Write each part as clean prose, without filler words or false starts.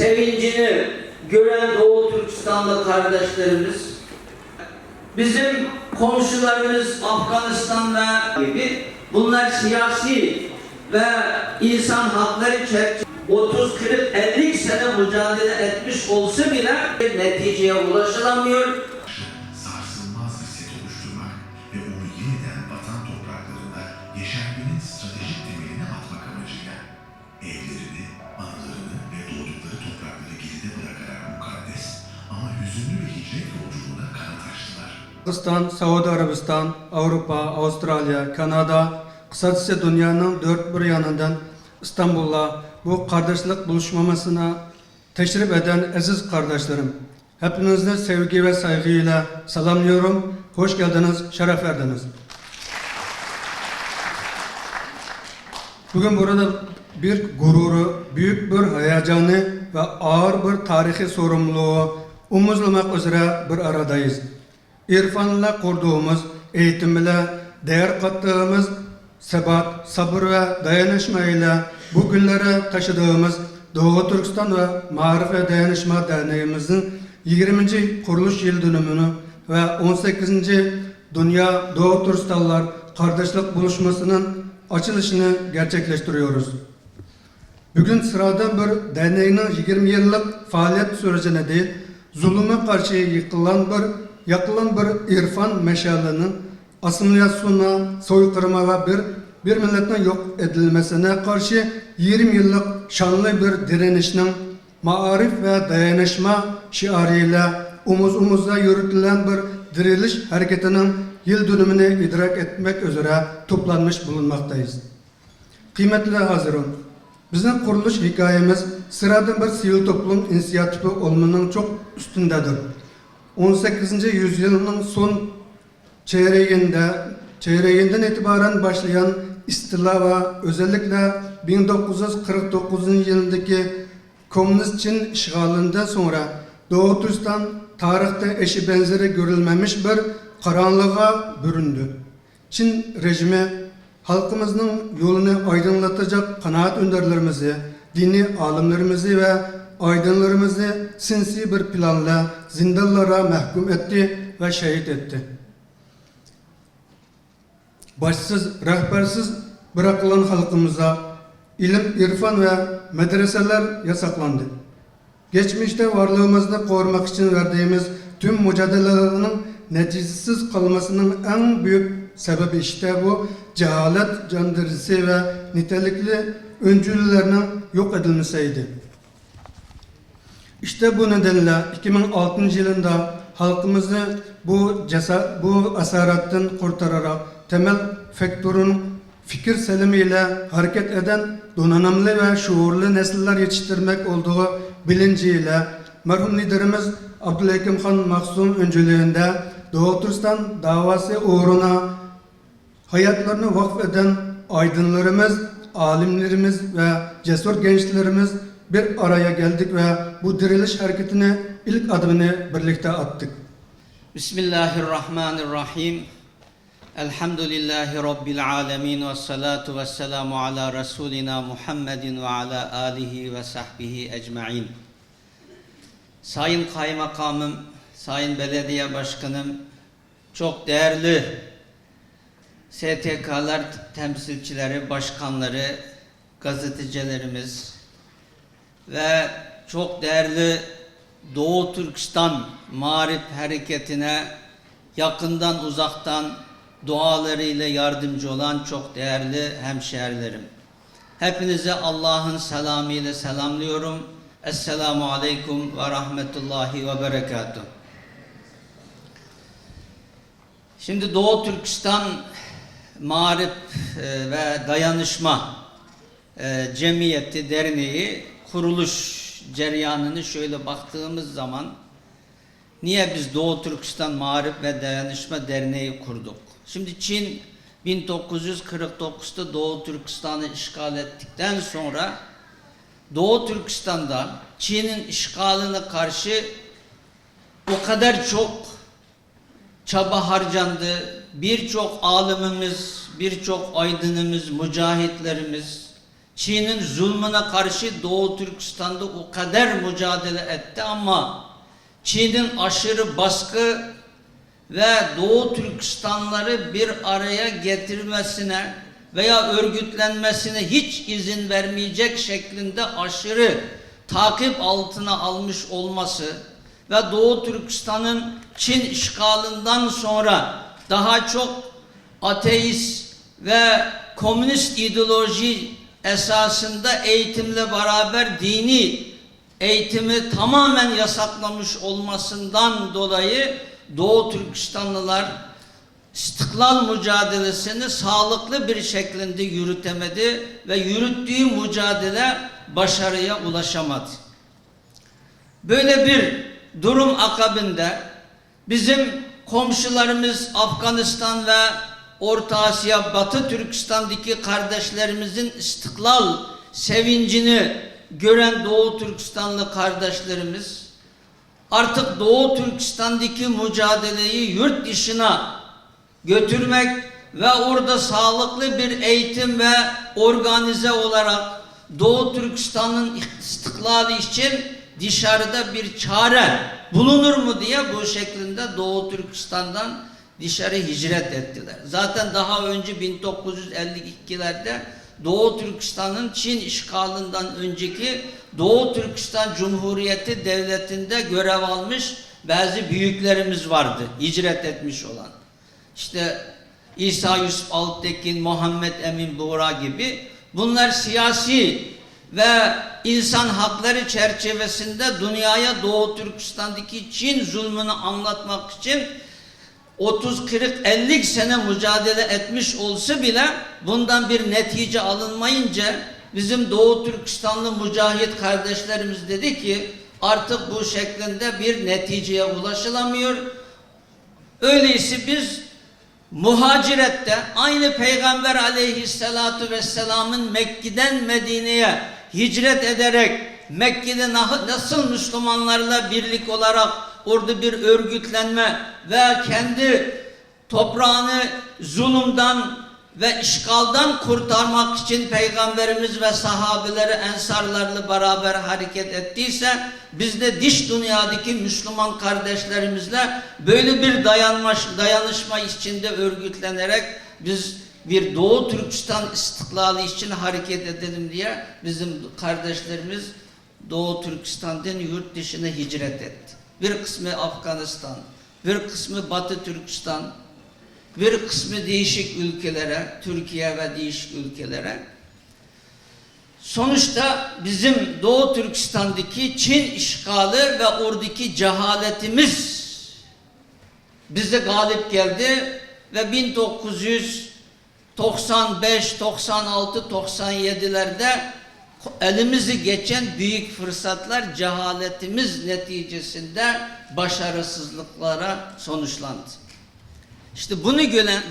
sevincini gören Doğu Türkistanlı kardeşlerimiz, bizim komşularımız Afganistan'da gibi, bunlar siyasi ve insan hakları çerçevesinde 30-40-50 sene mücadele etmiş olsa bile neticeye ulaşılamıyor. Sarsılmaz bir set oluşturmak ve onu yeniden vatan topraklarında yeşermenin stratejik temelini atmak amacıyla evlerini, anılarını ve doğdukları toprakları geride bırakarak mukaddes ama hüzünlü bir hicret yolculuğuna kanat açtılar. Pakistan, Suudi Arabistan, Avrupa, Avustralya, Kanada, kısacası dünyanın dört bir yanından İstanbul'a bu kardeşlik buluşmamasına teşrif eden aziz kardeşlerim, hepinizi sevgi ve saygıyla selamlıyorum. Hoş geldiniz, şeref verdiniz. Bugün burada bir gururu, büyük bir heyecanı ve ağır bir tarihi sorumluluğu omuzlamak üzere bir aradayız. İrfanla kurduğumuz, eğitimle değer kattığımız sebat, sabır ve dayanışma ile bugünlere taşıdığımız Doğu Türkistan ve Marif ve Dayanışma Derneğimizin 20. kuruluş yıl dönümünü ve 18. Dünya Doğu Türkistanlar Kardeşlik Buluşması'nın açılışını gerçekleştiriyoruz. Bugün sıradan bir derneğin 20 yıllık faaliyet sürecine değil, zulüme karşı yakılan bir irfan meşalinin asimilasyona, soykırıma ve bir milletin yok edilmesine karşı 20 yıllık şanlı bir direnişinin maarif ve dayanışma şiarıyla omuz omuza yürütülen bir diriliş hareketinin yıl dönümünü idrak etmek üzere toplanmış bulunmaktayız. Kıymetli hazırım, bizim kuruluş hikayemiz sıradan bir sivil toplum inisiyatifi olmanın çok üstündedir. 18. yüzyılın son çeyreğinden itibaren başlayan istila ve özellikle 1949 yılındaki Komünist Çin işgalinden sonra Doğu Türkistan tarihte eşi benzeri görülmemiş bir karanlığa büründü. Çin rejimi halkımızın yolunu aydınlatacak kanaat önderlerimizi, dini alimlerimizi ve aydınlarımızı sinsi bir planla zindanlara mahkum etti ve şehit etti. Başsız, rehbersiz bırakılan halkımıza ilim, irfan ve medreseler yasaklandı. Geçmişte varlığımızı korumak için verdiğimiz tüm mücadelelerinin neticesiz kalmasının en büyük sebebi işte bu cehalet canderisi ve nitelikli öncüllerinin yok edilmesiydi. İşte bu nedenle 2006 yılında halkımızı bu esaretten kurtararak temel faktörün fikir selimiyle hareket eden donanımlı ve şuurlu nesiller yetiştirmek olduğu bilinciyle merhum liderimiz Abdülhakim Han Mahsum öncülüğünde Doğu Türkistan davası uğruna hayatlarını vakfeden aydınlarımız, alimlerimiz ve cesur gençlerimiz bir araya geldik ve bu diriliş hareketine ilk adımını birlikte attık. Bismillahirrahmanirrahim. Elhamdülillahi Rabbil alemin ve salatu ve selamu ala Resulina Muhammedin ve ala alihi ve sahbihi ecmain. Sayın Kaymakamım, Sayın Belediye Başkanım, çok değerli STK'lar temsilcileri, başkanları, gazetecilerimiz ve çok değerli Doğu Türkistan Marif Hareketi'ne yakından uzaktan dualarıyla yardımcı olan çok değerli hemşehrilerim. Hepinize Allah'ın selamıyla selamlıyorum. Esselamu Aleyküm ve Rahmetullahi ve Berekatuhu. Şimdi Doğu Türkistan Marif ve Dayanışma Cemiyeti Derneği kuruluş cereyanını şöyle baktığımız zaman niye biz Doğu Türkistan Marif ve Dayanışma Derneği kurduk? Şimdi Çin 1949'da Doğu Türkistan'ı işgal ettikten sonra Doğu Türkistan'da Çin'in işgaline karşı o kadar çok çaba harcandı. Birçok alimimiz, birçok aydınımız, mücahitlerimiz Çin'in zulmüne karşı Doğu Türkistan'da o kadar mücadele etti ama Çin'in aşırı baskı ve Doğu Türkistanları bir araya getirmesine veya örgütlenmesine hiç izin vermeyecek şeklinde aşırı takip altına almış olması ve Doğu Türkistan'ın Çin işgalinden sonra daha çok ateist ve komünist ideoloji esasında eğitimle beraber dini eğitimi tamamen yasaklamış olmasından dolayı Doğu Türkistanlılar İstiklal mücadelesini sağlıklı bir şekilde yürütemedi ve yürüttüğü mücadele başarıya ulaşamadı. Böyle bir durum akabinde bizim komşularımız Afganistan ve Orta Asya, Batı Türkistan'daki kardeşlerimizin istiklal sevincini gören Doğu Türkistanlı kardeşlerimiz artık Doğu Türkistan'daki mücadeleyi yurt dışına götürmek ve orada sağlıklı bir eğitim ve organize olarak Doğu Türkistan'ın istiklali için dışarıda bir çare bulunur mu diye bu şekilde Doğu Türkistan'dan dışarı hicret ettiler. Zaten daha önce 1952'lerde Doğu Türkistan'ın Çin işgalinden önceki Doğu Türkistan Cumhuriyeti Devleti'nde görev almış bazı büyüklerimiz vardı, hicret etmiş olan. İşte İsa Yusuf Alptekin, Muhammed Emin Buğra gibi bunlar siyasi ve insan hakları çerçevesinde dünyaya Doğu Türkistan'daki Çin zulmünü anlatmak için 30-40-50 sene mücadele etmiş olsa bile bundan bir netice alınmayınca bizim Doğu Türkistanlı mücahit kardeşlerimiz dedi ki artık bu şeklinde bir neticeye ulaşılamıyor. Öyleyse biz muhacirette aynı Peygamber aleyhissalatu vesselamın Mekke'den Medine'ye hicret ederek Mekke'de nasıl Müslümanlarla birlik olarak orada bir örgütlenme ve kendi toprağını zulümden ve işgaldan kurtarmak için Peygamberimiz ve sahabeleri ensarlarla beraber hareket ettiyse biz de dış dünyadaki Müslüman kardeşlerimizle böyle bir dayanışma içinde örgütlenerek biz bir Doğu Türkistan istiklali için hareket edelim diye bizim kardeşlerimiz Doğu Türkistan'dan yurt dışına hicret etti. Bir kısmı Afganistan, bir kısmı Batı Türkistan, bir kısmı değişik ülkelere, Türkiye ve değişik ülkelere. Sonuçta bizim Doğu Türkistan'daki Çin işgali ve oradaki cehaletimiz bize galip geldi ve 1995, 96, 97'lerde elimizi geçen büyük fırsatlar cehaletimiz neticesinde başarısızlıklara sonuçlandı. İşte bunu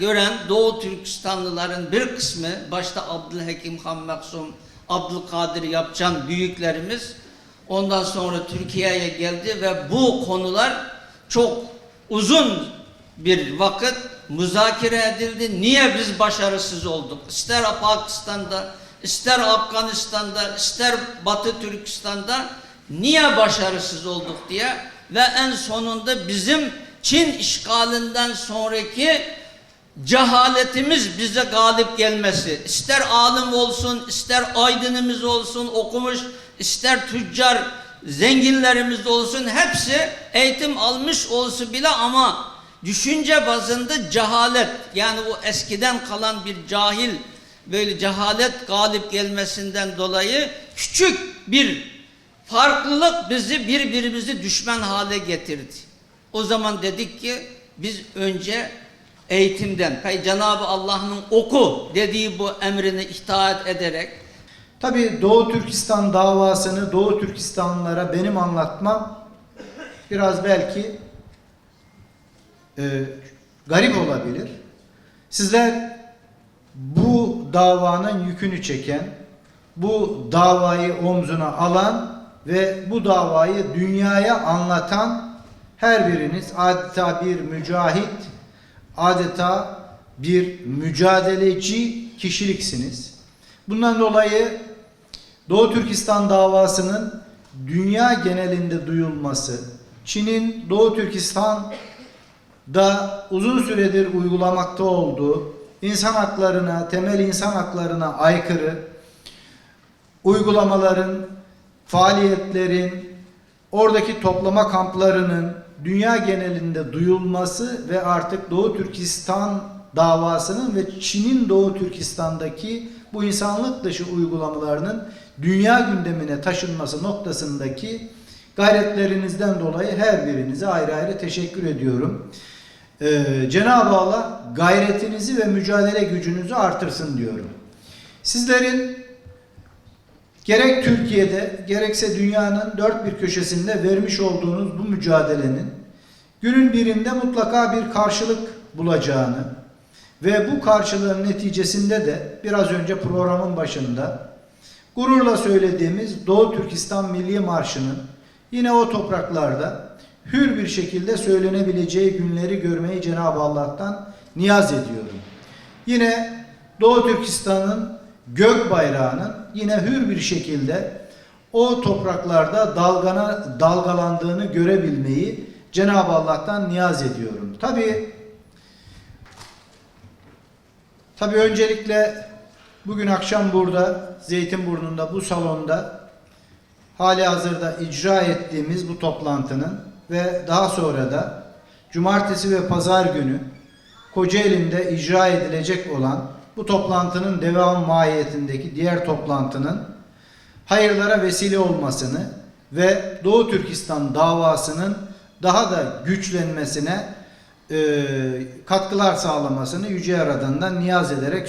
gören Doğu Türkistanlıların bir kısmı, başta Abdülhakim Han Maksum, Abdülkadir Yapcan büyüklerimiz ondan sonra Türkiye'ye geldi ve bu konular çok uzun bir vakit müzakere edildi. Niye biz başarısız olduk? İster Pakistan'da, ister Afganistan'da, ister Batı Türkistan'da niye başarısız olduk diye ve en sonunda bizim Çin işgalinden sonraki cehaletimiz bize galip gelmesi. İster alim olsun, ister aydınımız olsun, okumuş, ister tüccar, zenginlerimiz olsun, hepsi eğitim almış olsa bile ama düşünce bazında cehalet, yani o eskiden kalan bir cahil, böyle cehalet galip gelmesinden dolayı küçük bir farklılık bizi birbirimizi düşman hale getirdi. O zaman dedik ki biz önce eğitimden, Cenab-ı Allah'ın oku dediği bu emrine itaat ederek. Tabii Doğu Türkistan davasını Doğu Türkistanlılara benim anlatmam biraz belki garip olabilir. Sizler bu davanın yükünü çeken, bu davayı omzuna alan ve bu davayı dünyaya anlatan her biriniz adeta bir mücahit, adeta bir mücadeleci kişiliksiniz. Bundan dolayı Doğu Türkistan davasının dünya genelinde duyulması, Çin'in Doğu Türkistan'da uzun süredir uygulamakta olduğu insan haklarına, temel insan haklarına aykırı uygulamaların, faaliyetlerin, oradaki toplama kamplarının dünya genelinde duyulması ve artık Doğu Türkistan davasının ve Çin'in Doğu Türkistan'daki bu insanlık dışı uygulamalarının dünya gündemine taşınması noktasındaki gayretlerinizden dolayı her birinize ayrı ayrı teşekkür ediyorum. Cenab-ı Allah gayretinizi ve mücadele gücünüzü artırsın diyorum. Sizlerin gerek Türkiye'de gerekse dünyanın dört bir köşesinde vermiş olduğunuz bu mücadelenin günün birinde mutlaka bir karşılık bulacağını ve bu karşılığın neticesinde de biraz önce programın başında gururla söylediğimiz Doğu Türkistan Milli Marşı'nın yine o topraklarda hür bir şekilde söylenebileceği günleri görmeyi Cenab-ı Allah'tan niyaz ediyorum. Yine Doğu Türkistan'ın gök bayrağının yine hür bir şekilde o topraklarda dalgalandığını görebilmeyi Cenab-ı Allah'tan niyaz ediyorum. Tabii öncelikle bugün akşam burada Zeytinburnu'nda bu salonda hali hazırda icra ettiğimiz bu toplantının ve daha sonra da cumartesi ve pazar günü Kocaeli'nde icra edilecek olan bu toplantının devam mahiyetindeki diğer toplantının hayırlara vesile olmasını ve Doğu Türkistan davasının daha da güçlenmesine katkılar sağlamasını Yüce Yaradan'dan niyaz ederek